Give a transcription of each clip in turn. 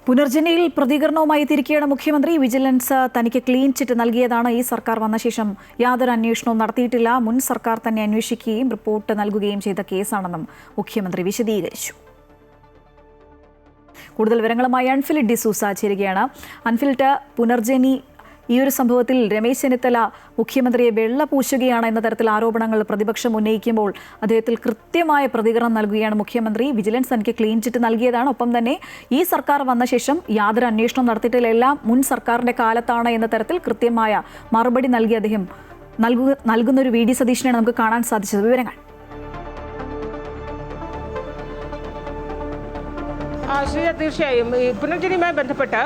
പുനർജനിയിൽ പ്രതികരണവുമായി തിരികെയാണ് മുഖ്യമന്ത്രി. വിജിലൻസ് തനിക്ക് ക്ലീൻ ചിറ്റ് നൽകിയതാണ്. ഈ സർക്കാർ വന്ന ശേഷം യാതൊരു അന്വേഷണവും നടത്തിയിട്ടില്ല. മുൻ സർക്കാർ തന്നെ അന്വേഷിക്കുകയും റിപ്പോർട്ട് നൽകുകയും ചെയ്ത കേസാണെന്നും മുഖ്യമന്ത്രി വിശദീകരിച്ചു. കൂടുതൽ വിവരങ്ങളുമായി അൺഫിലിറ്റ് ഡിസൂസ ചേരുകയാണ്. അൺഫിലിറ്റ്, പുനർജനി ഈ ഒരു സംഭവത്തിൽ രമേശ് ചെന്നിത്തല മുഖ്യമന്ത്രിയെ വെള്ളപൂശുകയാണ് എന്ന തരത്തിൽ ആരോപണങ്ങൾ പ്രതിപക്ഷം ഉന്നയിക്കുമ്പോൾ അദ്ദേഹത്തിൽ കൃത്യമായ പ്രതികരണം നൽകുകയാണ് മുഖ്യമന്ത്രി. വിജിലൻസ് തനിക്ക് ക്ലീൻ ചിറ്റ് നൽകിയതാണ്. ഒപ്പം തന്നെ ഈ സർക്കാർ വന്ന ശേഷം യാതൊരു അന്വേഷണം നടത്തിയിട്ടില്ല, എല്ലാം മുൻ സർക്കാരിന്റെ കാലത്താണ് എന്ന തരത്തിൽ കൃത്യമായ മറുപടി നൽകി അദ്ദേഹം നൽകുന്ന ഒരു വി ഡി സതീശനെയാണ് നമുക്ക് കാണാൻ സാധിച്ചത്. വിവരങ്ങൾ തീർച്ചയായും ഈ പുനർജനിയുമായി ബന്ധപ്പെട്ട്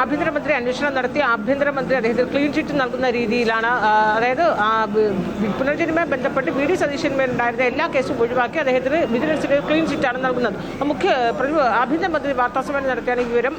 ആഭ്യന്തരമന്ത്രി അന്വേഷണം നടത്തി ആഭ്യന്തരമന്ത്രി അദ്ദേഹത്തിന് ക്ലീൻ ചിറ്റ് നൽകുന്ന രീതിയിലാണ്. അതായത് പുനർജനിയുമായി ബന്ധപ്പെട്ട് വി ഡി സതീശന്മേലുണ്ടായിരുന്ന എല്ലാ കേസും ഒഴിവാക്കി അദ്ദേഹത്തിന് വിജിലൻസിന് ക്ലീൻ ചിറ്റാണ് നൽകുന്നത്. ആഭ്യന്തരമന്ത്രി വാർത്താസമ്മേളനം നടത്തിയാണ് ഈ വിവരം,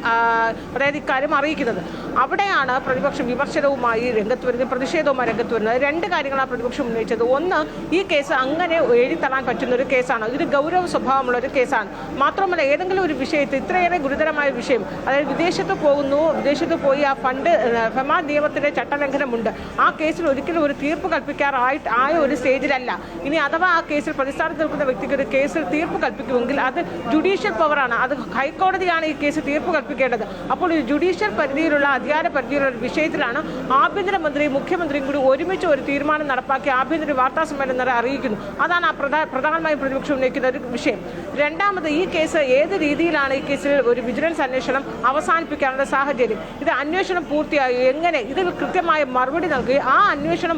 അതായത് ഇക്കാര്യം അറിയിക്കുന്നത്. അവിടെയാണ് പ്രതിപക്ഷം വിമർശനവുമായി രംഗത്ത് വരുന്നത്, പ്രതിഷേധവുമായി രംഗത്ത് വരുന്നത്. രണ്ട് കാര്യങ്ങളാണ് പ്രതിപക്ഷം ഉന്നയിച്ചത്. ഒന്ന്, ഈ കേസ് അങ്ങനെ എഴുതിത്തള്ളാൻ പറ്റുന്ന ഒരു കേസാണ്, ഇത് ഗൗരവ സ്വഭാവമുള്ള ഒരു കേസാണ്. മാത്രമല്ല, ഏതെങ്കിലും ഒരു വിഷയത്തിൽ ഇത്രയേറെ ഗുരുതരമായ വിഷയം, അതായത് വിദേശത്ത് പോയി ആ ഫണ്ട് ഫെമ നിയമത്തിന്റെ ചട്ടലംഘനമുണ്ട്, ആ കേസിൽ ഒരിക്കലും ഒരു തീർപ്പ് കൽപ്പിക്കാറായ ഒരു സ്റ്റേജിലല്ല. ഇനി അഥവാ ആ കേസിൽ പ്രതിസ്ഥാനത്ത് നിൽക്കുന്ന വ്യക്തിക്ക് ഒരു കേസിൽ തീർപ്പ് കൽപ്പിക്കുമെങ്കിൽ അത് ജുഡീഷ്യൽ പവറാണ്, അത് ഹൈക്കോടതിയാണ് ഈ കേസ് തീർപ്പ് കൽപ്പിക്കേണ്ടത്. അപ്പോൾ ഈ ജുഡീഷ്യൽ പരിധിയിലുള്ള അധികാര പരിധിയിലുള്ള ഒരു വിഷയത്തിലാണ് ആഭ്യന്തരമന്ത്രിയും മുഖ്യമന്ത്രിയും കൂടി ഒരുമിച്ച് ഒരു തീരുമാനം നടപ്പാക്കി ആഭ്യന്തര വാർത്താ സമ്മേളനം അറിയിക്കുന്നു. അതാണ് പ്രധാനമായും പ്രതിപക്ഷം ഉന്നയിക്കുന്ന ഒരു വിഷയം. രണ്ടാമത്, ഈ കേസ് ഏത് രീതിയിലാണ് ഈ കേസിൽ ഒരു വിജിലൻസ് അന്വേഷണം അവസാനിപ്പിക്കാനുള്ള സാഹചര്യം, ഇത് അന്വേഷണം പൂർത്തിയായി എങ്ങനെ, ഇതിൽ കൃത്യമായ മറുപടി നൽകി ആ അന്വേഷണം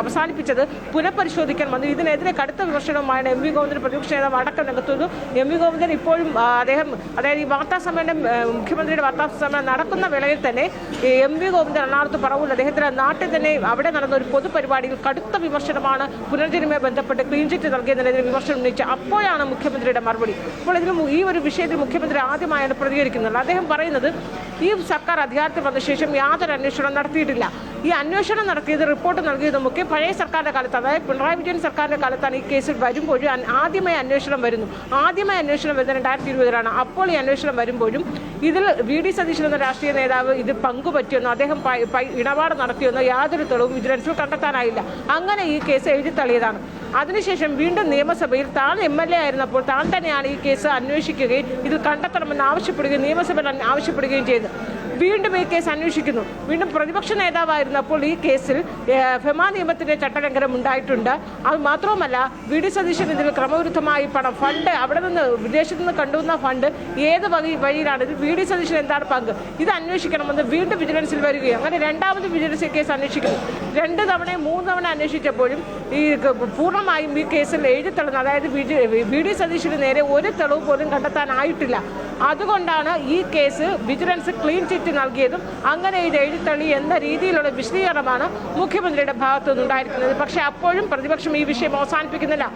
അവസാനിപ്പിച്ചത് പുനഃപരിശോധിക്കാൻ വന്നു. ഇതിനെതിരെ കടുത്ത വിമർശനവുമാണ് എം വി ഗോവിന്ദൻ പ്രതിപക്ഷ നേതാവ് അടക്കം രംഗത്തുന്നു. എം വി ഗോവിന്ദൻ ഇപ്പോഴും അതായത് ഈ വാർത്താ സമ്മേളനം മുഖ്യമന്ത്രിയുടെ വാർത്താ സമ്മേളനം നടക്കുന്ന വേളയിൽ തന്നെ എം വി ഗോവിന്ദൻ എറണാകുളത്ത് പറവൂർ അദ്ദേഹത്തിന്റെ നാട്ടിൽ തന്നെ അവിടെ നടന്ന ഒരു പൊതുപരിപാടിയിൽ കടുത്ത വിമർശനമാണ് പുനർജനിയുമായി ബന്ധപ്പെട്ട് ക്ലീൻ ചിറ്റ് നൽകിയതിനെതിരെ വിമർശനം ഉന്നയിച്ച അപ്പോഴാണ് മുഖ്യമന്ത്രിയുടെ മറുപടി. അപ്പോൾ ഈ ഒരു വിഷയത്തിൽ മുഖ്യമന്ത്രി ആദ്യമായാണ് പ്രതികരിക്കുന്നത്. അദ്ദേഹം പറയുന്നത്, ഈ സർക്കാർ അധികാരത്തിൽ വന്ന ശേഷം യാതൊരു അന്വേഷണം നടത്തിയിട്ടില്ല. ഈ അന്വേഷണം നടത്തിയത്, റിപ്പോർട്ട് നൽകിയതുമൊക്കെ പഴയ സർക്കാരിന്റെ കാലത്ത്, അതായത് പിണറായി വിജയൻ സർക്കാരിന്റെ കാലത്താണ്. ഈ കേസിൽ വരുമ്പോഴും ആദ്യമായി അന്വേഷണം വരുന്നത് 2020 അപ്പോൾ ഈ അന്വേഷണം വരുമ്പോഴും ഇതിൽ വി ഡി സതീശൻ എന്ന രാഷ്ട്രീയ നേതാവ് ഇത് പങ്കുപറ്റിയെന്നോ അദ്ദേഹം ഇടപാട് നടത്തിയെന്നോ യാതൊരു തെളിവും വിജിലൻസിൽ കണ്ടെത്താനായില്ല. അങ്ങനെ ഈ കേസ് എഴുതിത്തള്ളിയതാണ്. അതിനുശേഷം വീണ്ടും നിയമസഭയിൽ താൻ MLA ആയിരുന്നപ്പോൾ താൻ തന്നെയാണ് ഈ കേസ് അന്വേഷിക്കുകയും ഇതിൽ കണ്ടെത്തണമെന്ന് ആവശ്യപ്പെടുകയും നിയമസഭയിൽ ആവശ്യപ്പെടുകയും ചെയ്തു. വീണ്ടും ഈ കേസ് അന്വേഷിക്കുന്നു. വീണ്ടും പ്രതിപക്ഷ നേതാവായിരുന്നപ്പോൾ ഈ കേസിൽ ഫെമ നിയമത്തിന്റെ ചട്ടലംഘനം ഉണ്ടായിട്ടുണ്ട്. അത് മാത്രവുമല്ല, വി ഡി സതീശൻ ഇതിൽ ക്രമവിരുദ്ധമായി ഫണ്ട് അവിടെ നിന്ന് വിദേശത്ത് നിന്ന് കണ്ടുവന്ന ഫണ്ട് ഏത് വഴിയിലാണ്, ഇത് വി ഡി സതീശൻ എന്താണ് പങ്ക്, ഇത് അന്വേഷിക്കണമെന്ന് വീണ്ടും വിജിലൻസിൽ വരികയും അങ്ങനെ രണ്ടാമത് വിജിലൻസ് കേസ് അന്വേഷിക്കുന്നു. 2 തവണയും 3 തവണ അന്വേഷിച്ചപ്പോഴും ഈ പൂർണ്ണമായും ഈ കേസിൽ എഴുതിത്തള്ളുന്നത്, അതായത് വി ഡി സതീശന് നേരെ ഒരു തെളിവ് പോലും കണ്ടെത്താനായിട്ടില്ല. അതുകൊണ്ടാണ് ഈ കേസ് വിജിലൻസ് ക്ലീൻ ചിറ്റ് നൽകിയതും അങ്ങനെ ഇത് എഴുതിത്തള്ളി എന്ന രീതിയിലുള്ള വിശദീകരണമാണ് മുഖ്യമന്ത്രിയുടെ ഭാഗത്തു നിന്നുണ്ടായിരിക്കുന്നത്. പക്ഷേ അപ്പോഴും പ്രതിപക്ഷം ഈ വിഷയം അവസാനിപ്പിക്കുന്നില്ല.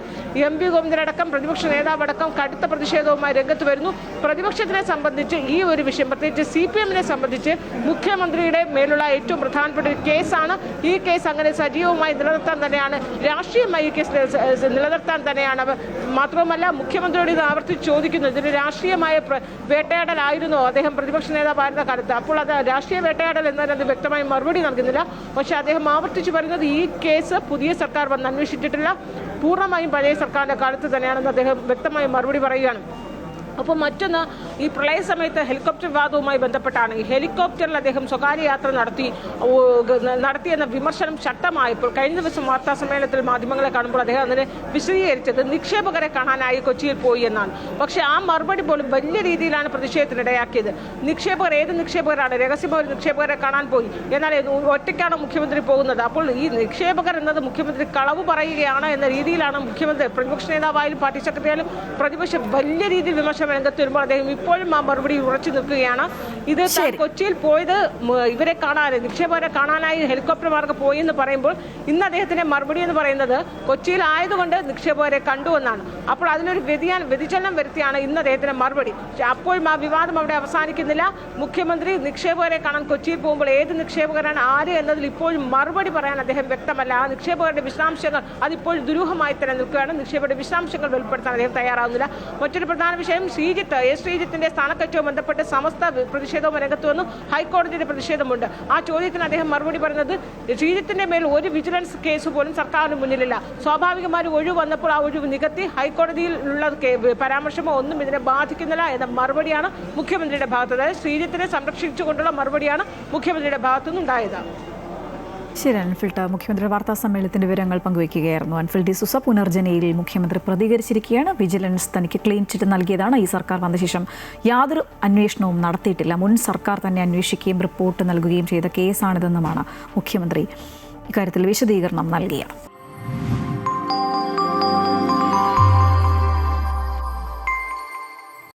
എം വി ഗോവിന്ദനടക്കം പ്രതിപക്ഷ നേതാവടക്കം കടുത്ത പ്രതിഷേധവുമായി രംഗത്ത് വരുന്നു. പ്രതിപക്ഷത്തിനെ സംബന്ധിച്ച് ഈ ഒരു വിഷയം, പ്രത്യേകിച്ച് CPM-നെ സംബന്ധിച്ച് മുഖ്യമന്ത്രിയുടെ മേലുള്ള ഏറ്റവും പ്രധാനപ്പെട്ട ഒരു കേസാണ്. ഈ കേസ് അങ്ങനെ സജീവമായി നിലനിർത്താൻ തന്നെയാണ്, രാഷ്ട്രീയമായി ഈ കേസ് നിലനിർത്താൻ തന്നെയാണ്. മാത്രവുമല്ല, മുഖ്യമന്ത്രിയോട് ഇത് ആവർത്തിച്ച് ചോദിക്കുന്നു, ഇതിന് രാഷ്ട്രീയമായ വേട്ടയാടലായിരുന്നോ അദ്ദേഹം പ്രതിപക്ഷ നേതാവായിരുന്ന കാലത്ത്? അപ്പോൾ അത് രാഷ്ട്രീയ വേട്ടയാടൽ എന്നതിന് വ്യക്തമായി മറുപടി നൽകുന്നില്ല. പക്ഷേ അദ്ദേഹം ആവർത്തിച്ച് പറയുന്നത് ഈ കേസ് പുതിയ സർക്കാർ വന്ന് അന്വേഷിച്ചിട്ടില്ല, പൂർണ്ണമായും പഴയ സർക്കാരിന്റെ കാലത്ത് തന്നെയാണെന്ന് അദ്ദേഹം വ്യക്തമായി മറുപടി പറയുകയാണ്. അപ്പോൾ മറ്റൊന്ന്, ഈ പ്രളയ സമയത്ത് ഹെലികോപ്റ്റർ വിവാദവുമായി ബന്ധപ്പെട്ടാണ്. ഈ ഹെലികോപ്റ്ററിൽ അദ്ദേഹം സ്വകാര്യ യാത്ര നടത്തിയെന്ന വിമർശനം ശക്തമായപ്പോൾ കഴിഞ്ഞ ദിവസം വാർത്താ സമ്മേളനത്തിൽ മാധ്യമങ്ങളെ കാണുമ്പോൾ അദ്ദേഹം അതിനെ വിശദീകരിച്ചത് നിക്ഷേപകരെ കാണാനായി കൊച്ചിയിൽ പോയി എന്നാണ്. പക്ഷേ ആ മറുപടി പോലും വലിയ രീതിയിലാണ് പ്രതിഷേധത്തിനിടയാക്കിയത്. ഏത് നിക്ഷേപകരാണ്? രഹസ്യമായ നിക്ഷേപകരെ കാണാൻ പോയി, എന്നാൽ ഒറ്റയ്ക്കാണ് മുഖ്യമന്ത്രി പോകുന്നത്. അപ്പോൾ ഈ നിക്ഷേപകർ എന്നത് മുഖ്യമന്ത്രി കളവ് പറയുകയാണ് എന്ന രീതിയിലാണ് മുഖ്യമന്ത്രി, പ്രതിപക്ഷ നേതാവായാലും പാർട്ടി സെക്രട്ടറിയാലും പ്രതിപക്ഷം വലിയ രീതിയിൽ വിമർശനം രംഗത്ത് വരുമ്പോൾ അദ്ദേഹം ഇപ്പോഴും ആ മറുപടി ഉറച്ചു നിൽക്കുകയാണ്. ഇത് കൊച്ചിയിൽ പോയത് ഇവരെ കാണാൻ, നിക്ഷേപകരെ കാണാനായി ഹെലികോപ്റ്റർ മാർഗം പോയി എന്ന് പറയുമ്പോൾ ഇന്ന് അദ്ദേഹത്തിന്റെ മറുപടി എന്ന് പറയുന്നത് കൊച്ചിയിൽ ആയതുകൊണ്ട് നിക്ഷേപകരെ കണ്ടു എന്നാണ്. അപ്പോൾ അതിനൊരു വ്യതിചലനം വരുത്തിയാണ് ഇന്ന് അദ്ദേഹത്തിന്റെ മറുപടി. അപ്പോഴും ആ വിവാദം അവിടെ അവസാനിക്കുന്നില്ല. മുഖ്യമന്ത്രി നിക്ഷേപകരെ കാണാൻ കൊച്ചിയിൽ പോകുമ്പോൾ ഏത് നിക്ഷേപകരാണ് ആര് എന്നതിൽ ഇപ്പോഴും മറുപടി പറയാൻ അദ്ദേഹം വ്യക്തമല്ല. ആ നിക്ഷേപകരുടെ വിശദാംശങ്ങൾ അതിപ്പോൾ ദുരൂഹമായി തന്നെ നിൽക്കുകയാണ്. നിക്ഷേപകരുടെ വിശദാംശങ്ങൾ വെളിപ്പെടുത്താൻ അദ്ദേഹം തയ്യാറാകുന്നില്ല. മറ്റൊരു പ്രധാന വിഷയം, ശ്രീജിത്ത് ശ്രീജിത്തിന്റെ സ്ഥാനക്കയറ്റവും ബന്ധപ്പെട്ട് സമസ്ത പ്രതിഷേധവും രംഗത്ത് വന്നു. ഹൈക്കോടതിയുടെ പ്രതിഷേധമുണ്ട്. ആ ചോദ്യത്തിന് അദ്ദേഹം മറുപടി പറഞ്ഞത് ശ്രീജിത്തിന്റെ മേൽ ഒരു വിജിലൻസ് കേസ് പോലും സർക്കാരിന് മുന്നിലില്ല. സ്വാഭാവികമായി ഒഴിവ് വന്നപ്പോൾ ആ ഒഴിവ് നികത്തി ഹൈക്കോടതിയിലുള്ള പരാമർശമോ ഒന്നും ഇതിനെ ബാധിക്കുന്നില്ല എന്ന മറുപടിയാണ് മുഖ്യമന്ത്രിയുടെ ഭാഗത്ത്, അതായത് ശ്രീജിത്തിനെ സംരക്ഷിച്ചുകൊണ്ടുള്ള മറുപടിയാണ് മുഖ്യമന്ത്രിയുടെ ഭാഗത്തുനിന്നുണ്ടായത്. ശരി അൻഫിൽട്ട, മുഖ്യമന്ത്രി വാർത്താ സമ്മേളനത്തിന്റെ വിവരങ്ങൾ പങ്കുവയ്ക്കുകയായിരുന്നു. അൻഫിൽ ഡിസൂസ പുനർജനയിൽ മുഖ്യമന്ത്രി പ്രതികരിച്ചിരിക്കുകയാണ്. വിജിലൻസ് തനിക്ക് ക്ലീൻ ചിറ്റ് നൽകിയതാണ്. ഈ സർക്കാർ വന്ന ശേഷം യാതൊരു അന്വേഷണവും നടത്തിയിട്ടില്ല. മുൻ സർക്കാർ തന്നെ അന്വേഷിക്കുകയും റിപ്പോർട്ട് നൽകുകയും ചെയ്ത കേസാണിതെന്നുമാണ് മുഖ്യമന്ത്രി ഇക്കാര്യത്തിൽ വിശദീകരണം നൽകിയത്.